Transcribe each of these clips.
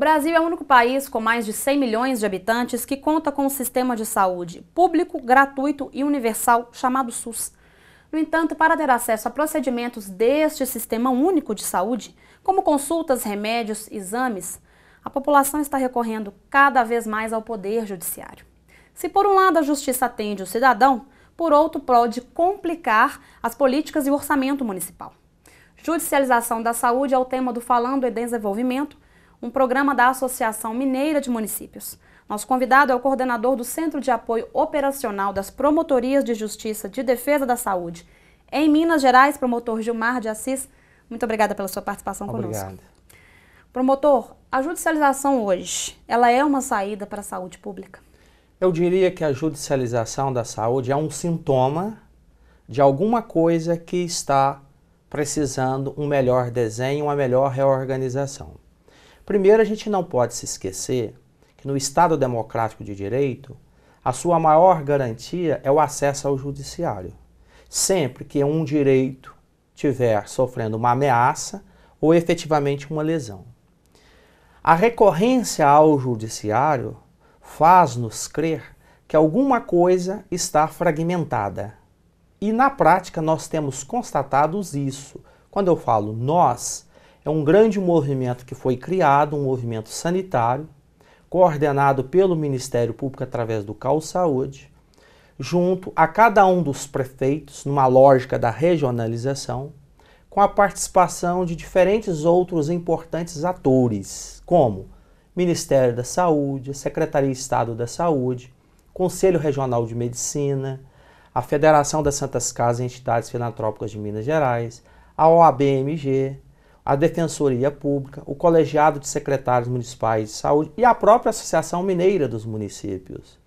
Brasil é o único país com mais de 100 milhões de habitantes que conta com um sistema de saúde público, gratuito e universal chamado SUS. No entanto, para ter acesso a procedimentos deste sistema único de saúde, como consultas, remédios, exames, a população está recorrendo cada vez mais ao Poder Judiciário. Se por um lado a Justiça atende o cidadão, por outro pode complicar as políticas e o orçamento municipal. Judicialização da saúde é o tema do Falando em Desenvolvimento, um programa da Associação Mineira de Municípios. Nosso convidado é o coordenador do Centro de Apoio Operacional das Promotorias de Justiça de Defesa da Saúde em Minas Gerais, promotor Gilmar de Assis. Muito obrigada pela sua participação conosco. Obrigado. Promotor, a judicialização hoje, ela é uma saída para a saúde pública? Eu diria que a judicialização da saúde é um sintoma de alguma coisa que está precisando um melhor desenho, uma melhor reorganização. Primeiro, a gente não pode se esquecer que no Estado Democrático de Direito, a sua maior garantia é o acesso ao judiciário. Sempre que um direito estiver sofrendo uma ameaça ou efetivamente uma lesão. A recorrência ao judiciário faz-nos crer que alguma coisa está fragmentada. E na prática nós temos constatado isso. Quando eu falo nós, é um grande movimento que foi criado, um movimento sanitário, coordenado pelo Ministério Público através do CAU Saúde, junto a cada um dos prefeitos, numa lógica da regionalização, com a participação de diferentes outros importantes atores, como Ministério da Saúde, Secretaria de Estado da Saúde, Conselho Regional de Medicina, a Federação das Santas Casas e Entidades Filantrópicas de Minas Gerais, a OAB-MG, a Defensoria Pública, o Colegiado de Secretários Municipais de Saúde e a própria Associação Mineira dos Municípios.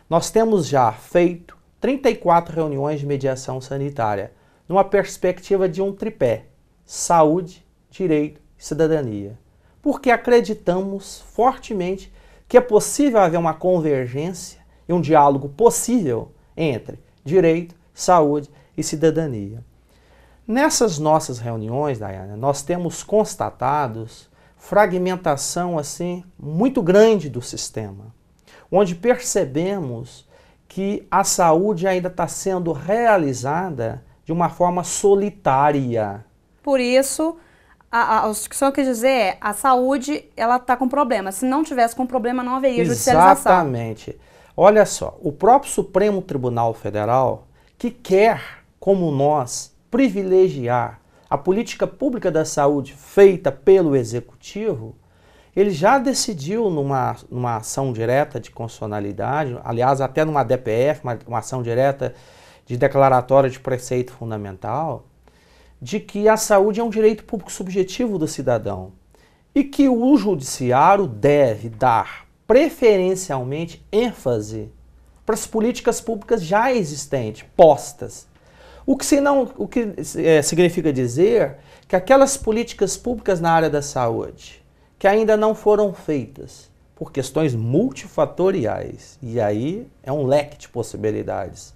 Nós temos já feito 34 reuniões de mediação sanitária, numa perspectiva de um tripé: saúde, direito e cidadania. Porque acreditamos fortemente que é possível haver uma convergência e um diálogo possível entre direito, saúde e cidadania. Nessas nossas reuniões, Daiane, nós temos constatados fragmentação assim muito grande do sistema, onde percebemos que a saúde ainda está sendo realizada de uma forma solitária. Por isso, o que o senhor quer dizer é, a saúde ela está com problema. Se não tivesse com problema, não haveria judicialização. Exatamente. Olha só, o próprio Supremo Tribunal Federal, que quer, como nós, privilegiar a política pública da saúde feita pelo Executivo, ele já decidiu numa ação direta de constitucionalidade, aliás, até numa DPF, uma ação direta de declaratória de preceito fundamental, de que a saúde é um direito público subjetivo do cidadão e que o judiciário deve dar preferencialmente ênfase para as políticas públicas já existentes, postas. O que significa dizer que aquelas políticas públicas na área da saúde que ainda não foram feitas por questões multifatoriais, e aí é um leque de possibilidades,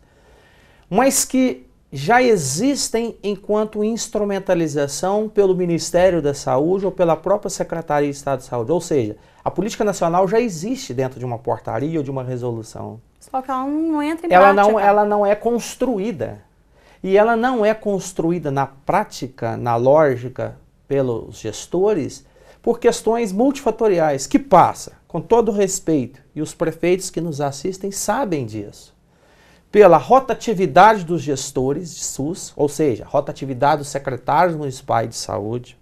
mas que já existem enquanto instrumentalização pelo Ministério da Saúde ou pela própria Secretaria de Estado de Saúde. Ou seja, a política nacional já existe dentro de uma portaria ou de uma resolução. Só que ela não entra em prática. Ela não é construída. E ela não é construída na prática, na lógica, pelos gestores, por questões multifatoriais, que passa, com todo respeito, e os prefeitos que nos assistem sabem disso, pela rotatividade dos gestores de SUS, ou seja, rotatividade dos secretários municipais de saúde,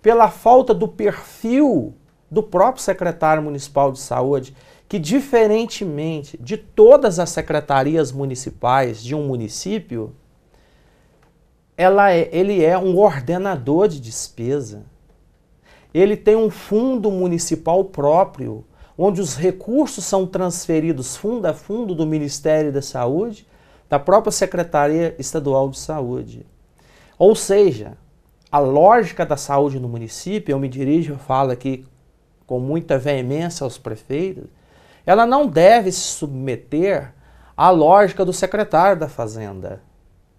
pela falta do perfil do próprio secretário municipal de saúde, que diferentemente de todas as secretarias municipais de um município, ele é um ordenador de despesa. Ele tem um fundo municipal próprio, onde os recursos são transferidos fundo a fundo do Ministério da Saúde, da própria Secretaria Estadual de Saúde. Ou seja, a lógica da saúde no município, eu me dirijo e falo aqui com muita veemência aos prefeitos, ela não deve se submeter à lógica do secretário da Fazenda.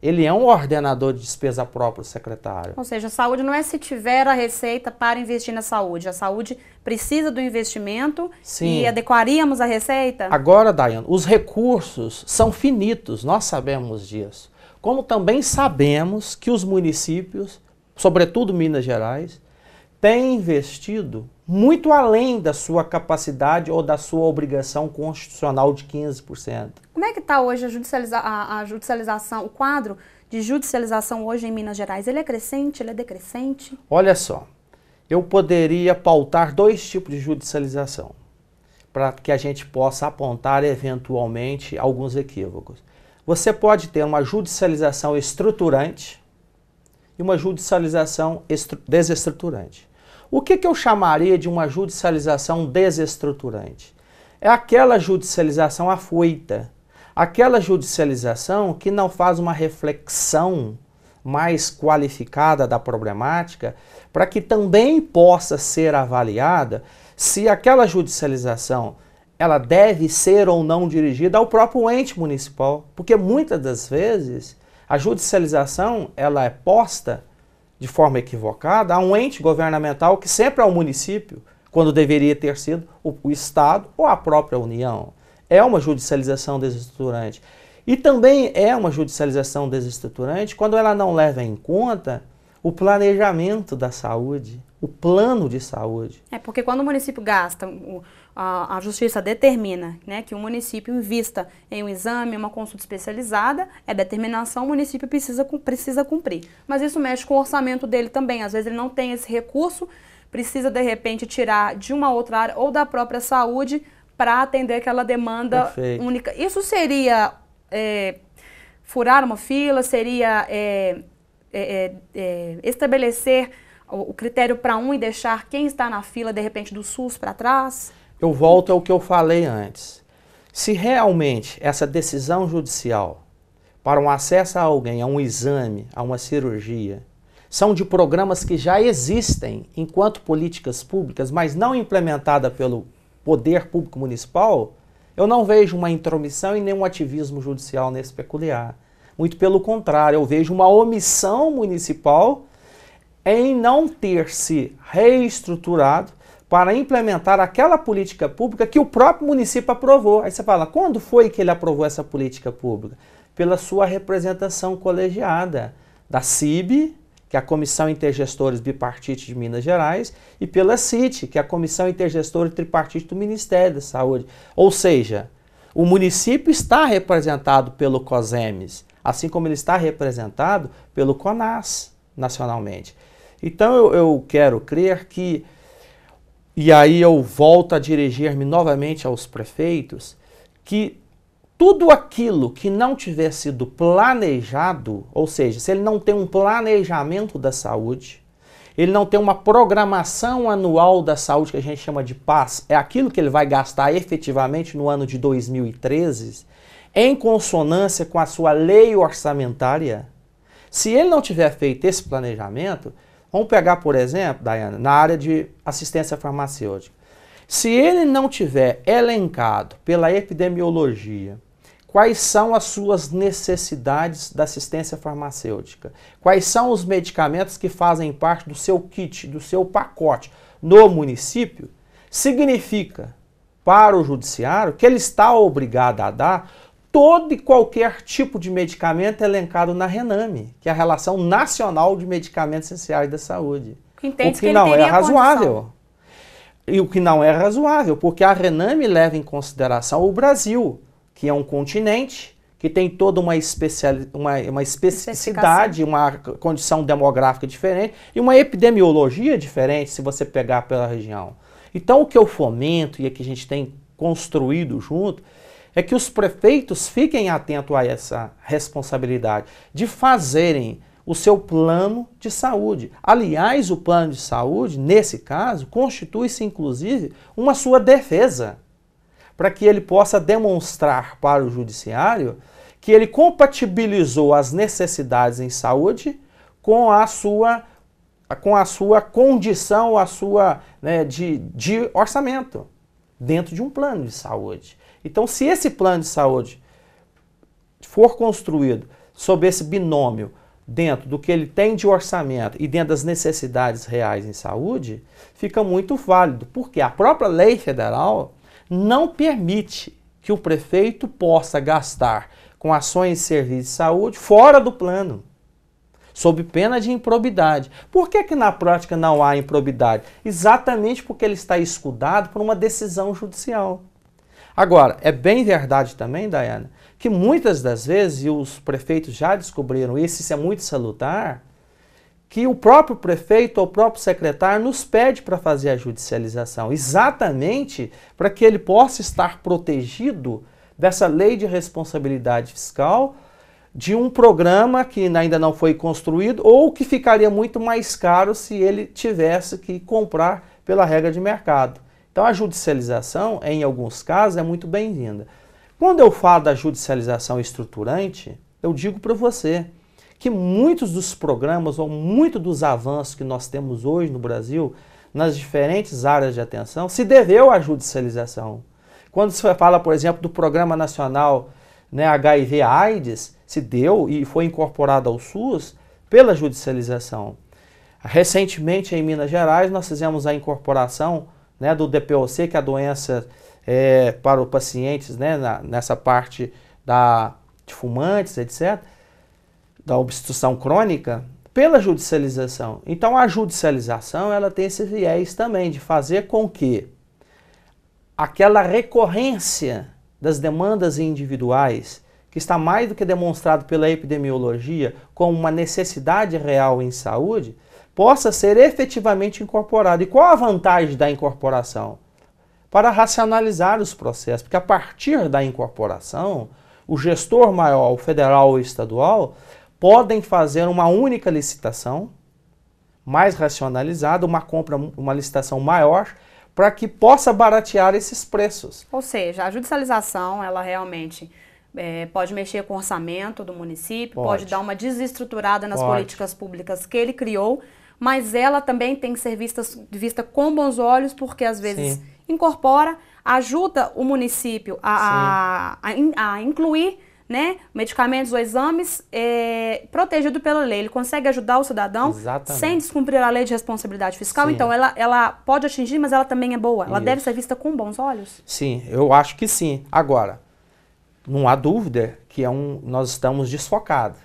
Ele é um ordenador de despesa própria, o secretário. Ou seja, a saúde não é se tiver a receita para investir na saúde. A saúde precisa do investimento. Sim. E adequaríamos a receita? Agora, Daiane, os recursos são finitos, nós sabemos disso. Como também sabemos que os municípios, sobretudo Minas Gerais, têm investido muito além da sua capacidade ou da sua obrigação constitucional de 15%. Como é que está hoje a judicialização, o quadro de judicialização hoje em Minas Gerais? Ele é crescente, ele é decrescente? Olha só, eu poderia pautar 2 tipos de judicialização, para que a gente possa apontar eventualmente alguns equívocos. Você pode ter uma judicialização estruturante e uma judicialização desestruturante. O que eu chamaria de uma judicialização desestruturante? É aquela judicialização afoita, aquela judicialização que não faz uma reflexão mais qualificada da problemática, para que também possa ser avaliada se aquela judicialização ela deve ser ou não dirigida ao próprio ente municipal, porque muitas das vezes a judicialização ela é posta de forma equivocada a um ente governamental que sempre é o município, quando deveria ter sido o Estado ou a própria União. É uma judicialização desestruturante. E também é uma judicialização desestruturante quando ela não leva em conta o planejamento da saúde, o plano de saúde. É porque quando o município gasta, a justiça determina, né, que o município invista em um exame, uma consulta especializada, é determinação, o município precisa cumprir. Mas isso mexe com o orçamento dele também. Às vezes ele não tem esse recurso, precisa de repente tirar de uma outra área ou da própria saúde para atender aquela demanda única. Isso seria furar uma fila, seria estabelecer o critério para um e deixar quem está na fila, de repente, do SUS para trás? Eu volto ao que eu falei antes. Se realmente essa decisão judicial para um acesso a alguém, a um exame, a uma cirurgia, são de programas que já existem enquanto políticas públicas, mas não implementada pelo poder público municipal, eu não vejo uma intromissão e nem um ativismo judicial nesse peculiar. Muito pelo contrário, eu vejo uma omissão municipal em não ter se reestruturado para implementar aquela política pública que o próprio município aprovou. Aí você fala, quando foi que ele aprovou essa política pública? Pela sua representação colegiada da CIB, que é a Comissão Intergestores Bipartite de Minas Gerais, e pela CIT, que é a Comissão Intergestora Tripartite do Ministério da Saúde. Ou seja, o município está representado pelo COSEMES, assim como ele está representado pelo CONAS nacionalmente. Então eu quero crer que, e aí eu volto a dirigir-me novamente aos prefeitos, que tudo aquilo que não tiver sido planejado, ou seja, se ele não tem um planejamento da saúde, ele não tem uma programação anual da saúde que a gente chama de PAS, é aquilo que ele vai gastar efetivamente no ano de 2013, em consonância com a sua lei orçamentária. Se ele não tiver feito esse planejamento, vamos pegar, por exemplo, Daiane, na área de assistência farmacêutica. Se ele não tiver elencado pela epidemiologia quais são as suas necessidades da assistência farmacêutica, quais são os medicamentos que fazem parte do seu kit, do seu pacote no município, significa para o judiciário que ele está obrigado a dar todo e qualquer tipo de medicamento elencado na RENAME, que é a Relação Nacional de Medicamentos Essenciais da Saúde. O que não é razoável. E o que não é razoável, porque a RENAME leva em consideração o Brasil, que é um continente, que tem toda uma especificidade, uma condição demográfica diferente e uma epidemiologia diferente, se você pegar pela região. Então, o que eu fomento e que a gente tem construído junto é que os prefeitos fiquem atentos a essa responsabilidade de fazerem o seu plano de saúde. Aliás, o plano de saúde, nesse caso, constitui-se inclusive uma sua defesa, para que ele possa demonstrar para o judiciário que ele compatibilizou as necessidades em saúde com a sua condição, a sua de orçamento, dentro de um plano de saúde. Então, se esse plano de saúde for construído sob esse binômio, dentro do que ele tem de orçamento e dentro das necessidades reais em saúde, fica muito válido, porque a própria lei federal não permite que o prefeito possa gastar com ações e serviços de saúde fora do plano, sob pena de improbidade. Por que na prática não há improbidade? Exatamente porque ele está escudado por uma decisão judicial. Agora, é bem verdade também, Daiana, que muitas das vezes, e os prefeitos já descobriram isso é muito salutar, que o próprio prefeito ou o próprio secretário nos pede para fazer a judicialização, exatamente para que ele possa estar protegido dessa lei de responsabilidade fiscal, de um programa que ainda não foi construído ou que ficaria muito mais caro se ele tivesse que comprar pela regra de mercado. Então a judicialização, em alguns casos, é muito bem-vinda. Quando eu falo da judicialização estruturante, eu digo para você que muitos dos programas ou muitos dos avanços que nós temos hoje no Brasil, nas diferentes áreas de atenção, se deveu à judicialização. Quando se fala, por exemplo, do Programa Nacional, né, HIV/AIDS, se deu e foi incorporado ao SUS pela judicialização. Recentemente, em Minas Gerais, nós fizemos a incorporação, né, do DPOC, que é a doença para os pacientes, né, nessa parte de fumantes, etc., da obstrução crônica, pela judicialização. Então a judicialização ela tem esse viés também de fazer com que aquela recorrência das demandas individuais, que está mais do que demonstrado pela epidemiologia como uma necessidade real em saúde, possa ser efetivamente incorporado. E qual a vantagem da incorporação? Para racionalizar os processos, porque a partir da incorporação, o gestor maior, o federal ou estadual, podem fazer uma única licitação, mais racionalizada, uma licitação maior, para que possa baratear esses preços. Ou seja, a judicialização, ela realmente pode mexer com o orçamento do município, pode dar uma desestruturada nas políticas públicas que ele criou, mas ela também tem que ser vista com bons olhos, porque às vezes incorpora, ajuda o município a incluir, né, medicamentos ou exames protegido pela lei. Ele consegue ajudar o cidadão sem descumprir a lei de responsabilidade fiscal. Sim. Então ela pode atingir, mas ela também é boa. Ela deve ser vista com bons olhos. Sim, eu acho que sim. Agora, não há dúvida que nós estamos desfocados.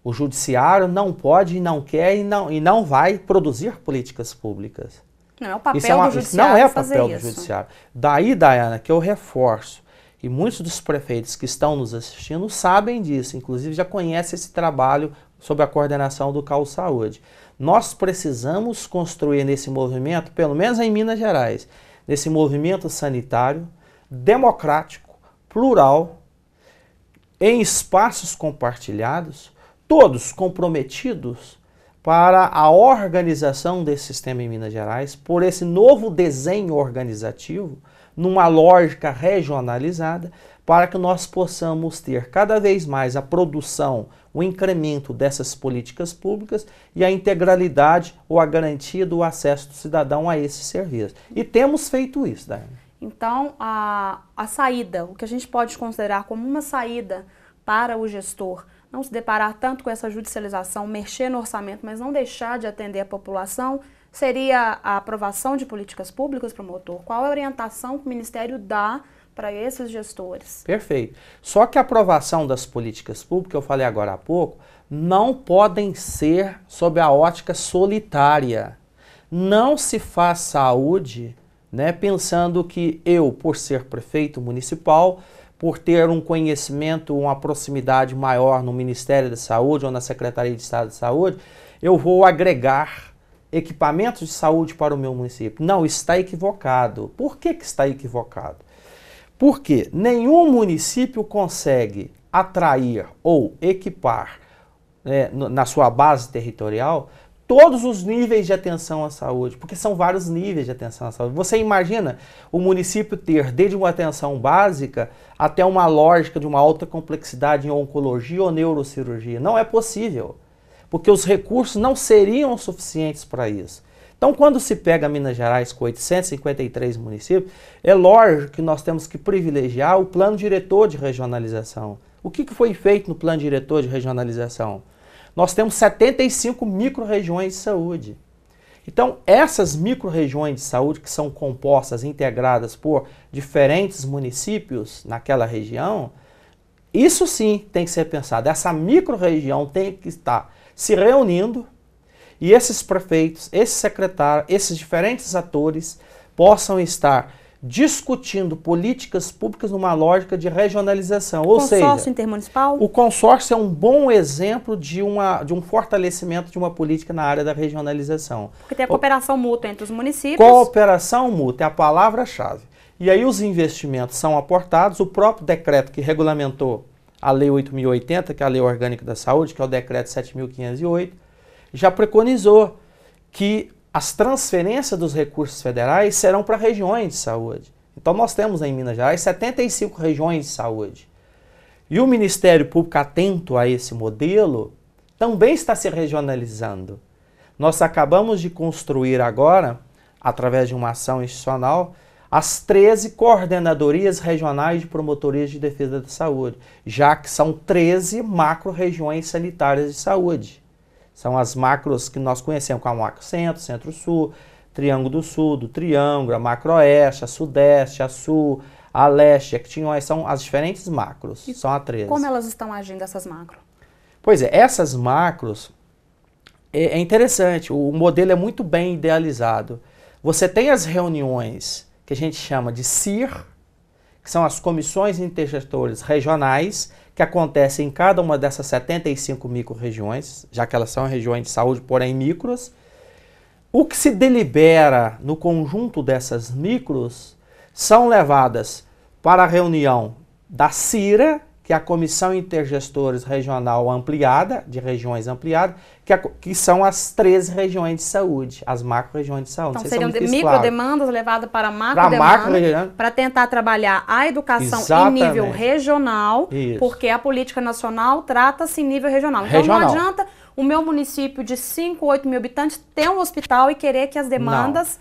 O judiciário não pode, não quer e não vai produzir políticas públicas. Não é o papel do judiciário. Isso não é o papel do judiciário. Daí, Daiana, que eu reforço, e muitos dos prefeitos que estão nos assistindo sabem disso, inclusive já conhecem esse trabalho sob a coordenação do CAU Saúde. Nós precisamos construir nesse movimento, pelo menos em Minas Gerais, nesse movimento sanitário, democrático, plural, em espaços compartilhados, todos comprometidos para a organização desse sistema em Minas Gerais, por esse novo desenho organizativo, numa lógica regionalizada, para que nós possamos ter cada vez mais a produção, o incremento dessas políticas públicas e a integralidade ou a garantia do acesso do cidadão a esse serviço. E temos feito isso, Daiane. Então, a saída, o que a gente pode considerar como uma saída para o gestor, não se deparar tanto com essa judicialização, mexer no orçamento, mas não deixar de atender a população, seria a aprovação de políticas públicas, promotor? Qual é a orientação que o Ministério dá para esses gestores? Perfeito. Só que a aprovação das políticas públicas, eu falei agora há pouco, não podem ser sob a ótica solitária. Não se faz saúde, né, pensando que eu, por ser prefeito municipal, por ter um conhecimento, uma proximidade maior no Ministério da Saúde ou na Secretaria de Estado de Saúde, eu vou agregar equipamentos de saúde para o meu município. Não, está equivocado. Por que está equivocado? Porque nenhum município consegue atrair ou equipar, na sua base territorial, todos os níveis de atenção à saúde, porque são vários níveis de atenção à saúde. Você imagina o município ter desde uma atenção básica até uma lógica de uma alta complexidade em oncologia ou neurocirurgia. Não é possível, porque os recursos não seriam suficientes para isso. Então, quando se pega Minas Gerais com 853 municípios, é lógico que nós temos que privilegiar o plano diretor de regionalização, O que foi feito no plano diretor de regionalização? Nós temos 75 micro-regiões de saúde. Então, essas micro-regiões de saúde, que são compostas, integradas por diferentes municípios naquela região, isso sim tem que ser pensado. Essa micro-região tem que estar se reunindo e esses prefeitos, esses secretários, esses diferentes atores possam estar discutindo políticas públicas numa lógica de regionalização. Ou seja, consórcio intermunicipal? O consórcio é um bom exemplo de um fortalecimento de uma política na área da regionalização. Porque tem a cooperação mútua entre os municípios. Cooperação mútua é a palavra-chave. E aí os investimentos são aportados, o próprio decreto que regulamentou a Lei 8.080, que é a Lei Orgânica da Saúde, que é o decreto 7.508, já preconizou que as transferências dos recursos federais serão para regiões de saúde. Então nós temos em Minas Gerais 75 regiões de saúde. E o Ministério Público, atento a esse modelo, também está se regionalizando. Nós acabamos de construir agora, através de uma ação institucional, as 13 coordenadorias regionais de promotorias de defesa da saúde, já que são 13 macro-regiões sanitárias de saúde. São as macros que nós conhecemos, como a Macro Centro, Centro-Sul, Triângulo do Sul, do Triângulo, a Macro-Oeste, a Sudeste, a Sul, a Leste, a Actinhóis, são as diferentes macros, e são a 13. Como elas estão agindo, essas macros? Pois é, essas macros, é interessante, o modelo é muito bem idealizado. Você tem as reuniões que a gente chama de CIR, que são as comissões intergestores regionais, que acontecem em cada uma dessas 75 micro-regiões, já que elas são regiões de saúde, porém micros. O que se delibera no conjunto dessas micros são levadas para a reunião da CIRA, que é a Comissão Intergestores Regional Ampliada, de regiões ampliadas, que são as 13 regiões de saúde, as macro-regiões de saúde. Então seriam microdemandas levadas para macro-demandas, para tentar trabalhar a educação em nível regional, porque a política nacional trata-se em nível regional. Então não adianta o meu município de 5, 8 mil habitantes ter um hospital e querer que as demandas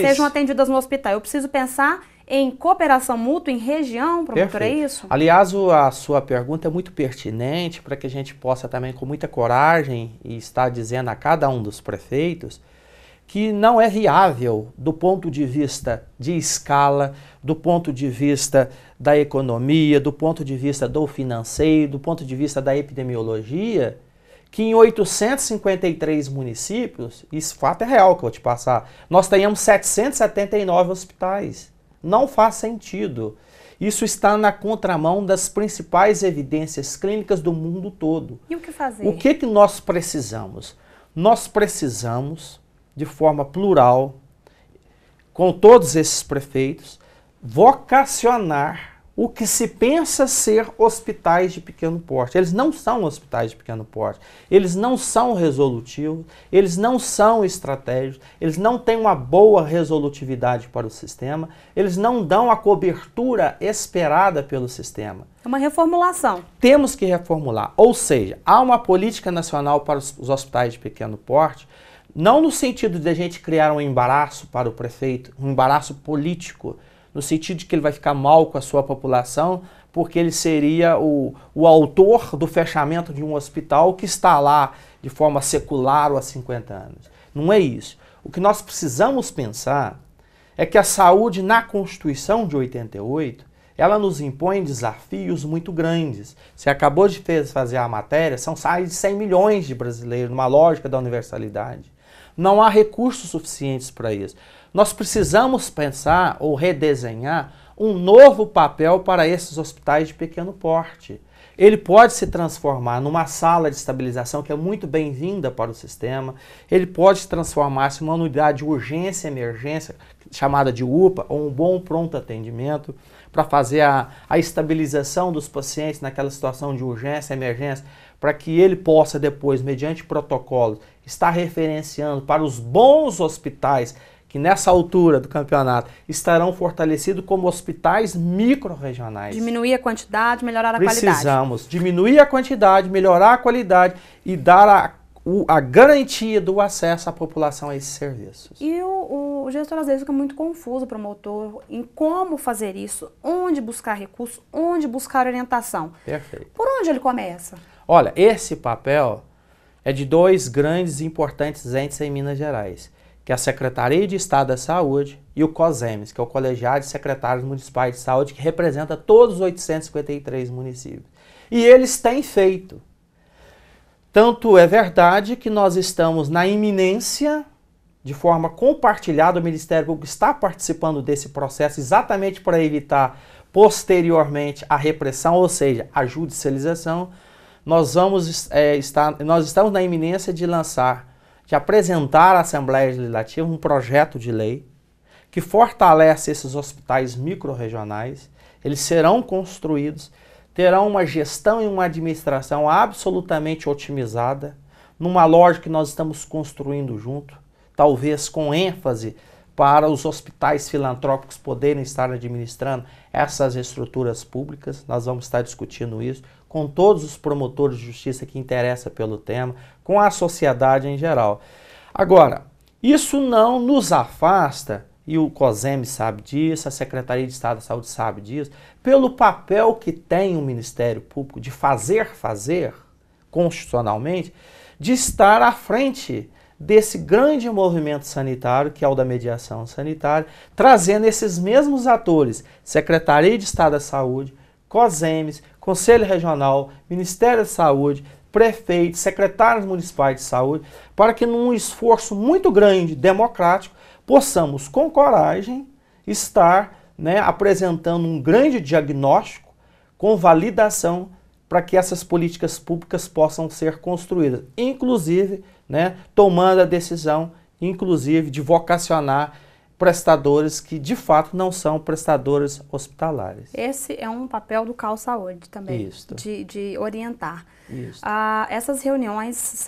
sejam atendidas no hospital. Eu preciso pensar em cooperação mútua, em região, promotor, é isso? Aliás, a sua pergunta é muito pertinente para que a gente possa também, com muita coragem, e estar dizendo a cada um dos prefeitos que não é viável do ponto de vista de escala, do ponto de vista da economia, do ponto de vista do financeiro, do ponto de vista da epidemiologia, que em 853 municípios, isso fato é real que eu vou te passar, nós tenhamos 779 hospitais. Não faz sentido. Isso está na contramão das principais evidências clínicas do mundo todo. E o que fazer? O que nós precisamos? Nós precisamos, de forma plural, com todos esses prefeitos, vocacionar o que se pensa ser hospitais de pequeno porte. Eles não são hospitais de pequeno porte, eles não são resolutivos, eles não são estratégicos, eles não têm uma boa resolutividade para o sistema, eles não dão a cobertura esperada pelo sistema. É uma reformulação. Temos que reformular, ou seja, há uma política nacional para os hospitais de pequeno porte, não no sentido de a gente criar um embaraço para o prefeito, um embaraço político, no sentido de que ele vai ficar mal com a sua população, porque ele seria o autor do fechamento de um hospital que está lá de forma secular ou há 50 anos. Não é isso. O que nós precisamos pensar é que a saúde na Constituição de 88, ela nos impõe desafios muito grandes. Você acabou de fazer a matéria, são mais de 100 milhões de brasileiros, numa lógica da universalidade. Não há recursos suficientes para isso. Nós precisamos pensar ou redesenhar um novo papel para esses hospitais de pequeno porte. Ele pode se transformar numa sala de estabilização que é muito bem-vinda para o sistema, ele pode transformar-se em uma unidade de urgência e emergência, chamada de UPA, ou um bom pronto atendimento, para fazer a estabilização dos pacientes naquela situação de urgência e emergência, para que ele possa depois, mediante protocolos, estar referenciando para os bons hospitais que nessa altura do campeonato estarão fortalecidos como hospitais micro-regionais. Diminuir a quantidade, melhorar a qualidade. Precisamos diminuir a quantidade, melhorar a qualidade e dar a garantia do acesso à população a esses serviços. E o gestor às vezes fica muito confuso, o promotor, em como fazer isso, onde buscar recurso, onde buscar orientação. Perfeito. Por onde ele começa? Olha, esse papel é de dois grandes e importantes entes em Minas Gerais, que é a Secretaria de Estado da Saúde e o COSEMES, que é o Colegiado de Secretários Municipais de Saúde, que representa todos os 853 municípios. E eles têm feito. Tanto é verdade que nós estamos na iminência, de forma compartilhada, o Ministério Público está participando desse processo exatamente para evitar posteriormente a repressão, ou seja, a judicialização. Nós estamos na iminência de apresentar à Assembleia Legislativa um projeto de lei que fortalece esses hospitais microrregionais. Eles serão construídos, terão uma gestão e uma administração absolutamente otimizada, numa lógica que nós estamos construindo junto, talvez com ênfase para os hospitais filantrópicos poderem estar administrando essas estruturas públicas. Nós vamos estar discutindo isso com todos os promotores de justiça que interessam pelo tema, com a sociedade em geral. Agora, isso não nos afasta, e o COSEMES sabe disso, a Secretaria de Estado da Saúde sabe disso, pelo papel que tem o Ministério Público de fazer constitucionalmente, de estar à frente desse grande movimento sanitário, que é o da mediação sanitária, trazendo esses mesmos atores, Secretaria de Estado da Saúde, COSEMES, Conselho Regional, Ministério da Saúde, prefeitos, secretários municipais de saúde, para que num esforço muito grande, democrático, possamos com coragem estar apresentando um grande diagnóstico com validação para que essas políticas públicas possam ser construídas, inclusive tomando a decisão, inclusive, de vocacionar prestadores que de fato não são prestadores hospitalares. Esse é um papel do CAU Saúde também, Isso. de orientar. Isso. Essas reuniões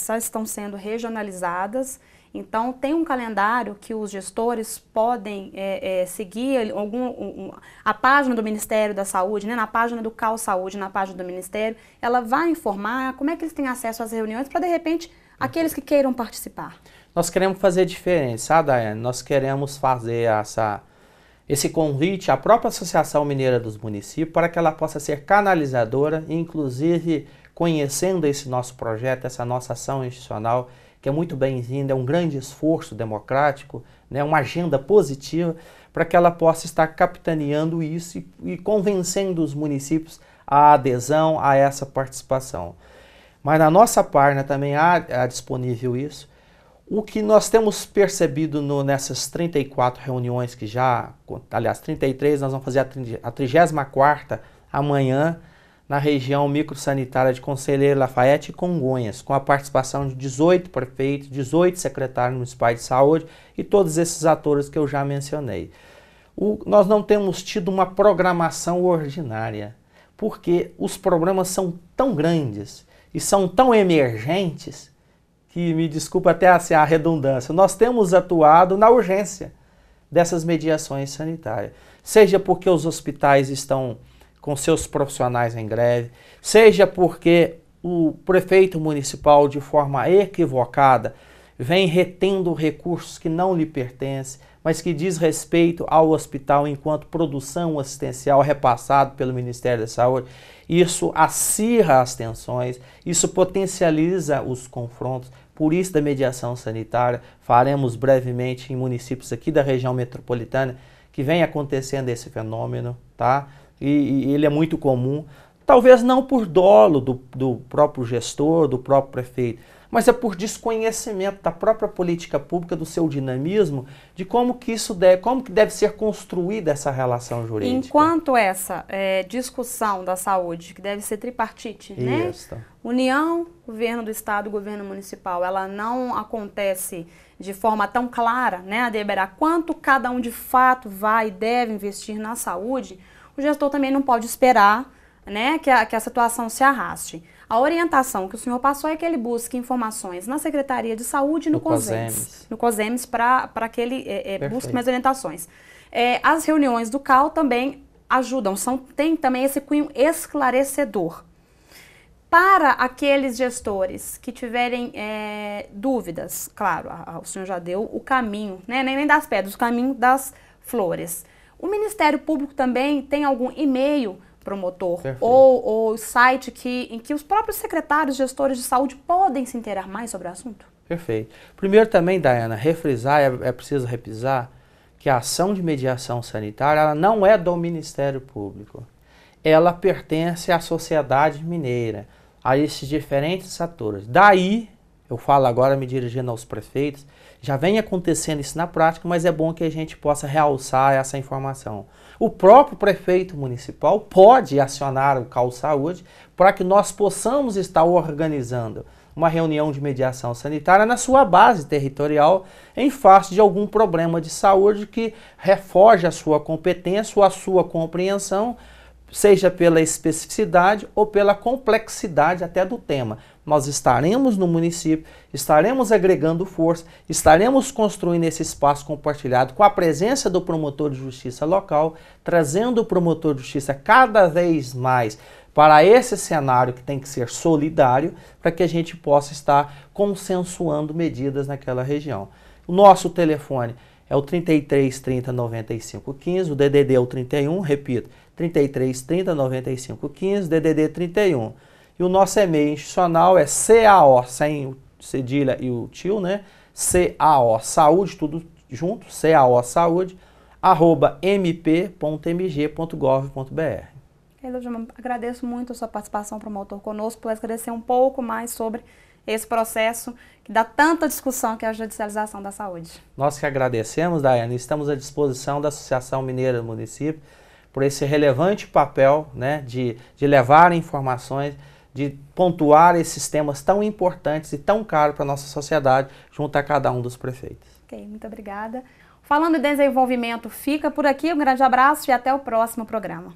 já estão sendo regionalizadas, então tem um calendário que os gestores podem seguir a página do Ministério da Saúde, na página do CAU Saúde, na página do Ministério, ela vai informar como é que eles têm acesso às reuniões para, de repente, aqueles que queiram participar. Nós queremos fazer diferente, sabe, Daiane? Nós queremos fazer esse convite à própria Associação Mineira dos Municípios para que ela possa ser canalizadora, inclusive conhecendo esse nosso projeto, essa nossa ação institucional, que é muito bem-vinda, é um grande esforço democrático, uma agenda positiva, para que ela possa estar capitaneando isso e convencendo os municípios à adesão a essa participação. Mas na nossa página também há disponível isso. O que nós temos percebido nessas 34 reuniões que aliás, 33, nós vamos fazer a 34ª amanhã na região microsanitária de Conselheiro Lafayette e Congonhas, com a participação de 18 prefeitos, 18 secretários municipais de saúde e todos esses atores que eu já mencionei. Nós não temos tido uma programação ordinária, porque os programas são tão grandes e são tão emergentes que, me desculpa até a redundância, nós temos atuado na urgência dessas mediações sanitárias. Seja porque os hospitais estão com seus profissionais em greve, seja porque o prefeito municipal, de forma equivocada, vem retendo recursos que não lhe pertencem, mas que diz respeito ao hospital enquanto produção assistencial repassado pelo Ministério da Saúde. Isso acirra as tensões, isso potencializa os confrontos. Por isso, da mediação sanitária, faremos brevemente em municípios aqui da região metropolitana que vem acontecendo esse fenômeno, tá? E ele é muito comum, talvez não por dolo do próprio gestor, do próprio prefeito, mas é por desconhecimento da própria política pública, do seu dinamismo, de como que deve ser construída essa relação jurídica. Enquanto essa discussão da saúde, que deve ser tripartite, Isso. União, governo do estado, governo municipal, ela não acontece de forma tão clara, a deliberar quanto cada um de fato vai e deve investir na saúde, o gestor também não pode esperar que a situação se arraste. A orientação que o senhor passou é que ele busque informações na Secretaria de Saúde e no COSEMES para que ele busque mais orientações. As reuniões do CAU também ajudam, tem também esse cunho esclarecedor. Para aqueles gestores que tiverem dúvidas, claro, o senhor já deu o caminho, né? Nem das pedras, o caminho das flores. O Ministério Público também tem algum e-mail promotor ou site em que os próprios secretários, gestores de saúde podem se inteirar mais sobre o assunto? Perfeito. Primeiro também, Daiana, refrisar, é preciso repisar, que a ação de mediação sanitária ela não é do Ministério Público. Ela pertence à sociedade mineira, a esses diferentes atores. Daí, eu falo agora me dirigindo aos prefeitos, já vem acontecendo isso na prática, mas é bom que a gente possa realçar essa informação. O próprio prefeito municipal pode acionar o CAU Saúde para que nós possamos estar organizando uma reunião de mediação sanitária na sua base territorial em face de algum problema de saúde que refoge a sua competência ou a sua compreensão, seja pela especificidade ou pela complexidade até do tema. Nós estaremos no município, estaremos agregando força, estaremos construindo esse espaço compartilhado com a presença do promotor de justiça local, trazendo o promotor de justiça cada vez mais para esse cenário que tem que ser solidário, para que a gente possa estar consensuando medidas naquela região. O nosso telefone é o 33 30 95 15, o DDD é o 31, repito, 33 30 95 15, DDD 31. E o nosso e-mail institucional é CAO, sem o cedilha e o tio, né? CAO Saúde, tudo junto, CAO Saúde, @mp.mg.gov.br. Elogiman, agradeço muito a sua participação, promotor, conosco, por esclarecer um pouco mais sobre esse processo que dá tanta discussão, que é a judicialização da saúde. Nós que agradecemos, Daiane, estamos à disposição da Associação Mineira do Município por esse relevante papel, né, de levar informações, de pontuar esses temas tão importantes e tão caros para a nossa sociedade, junto a cada um dos prefeitos. Ok, muito obrigada. Falando em desenvolvimento, fica por aqui, um grande abraço e até o próximo programa.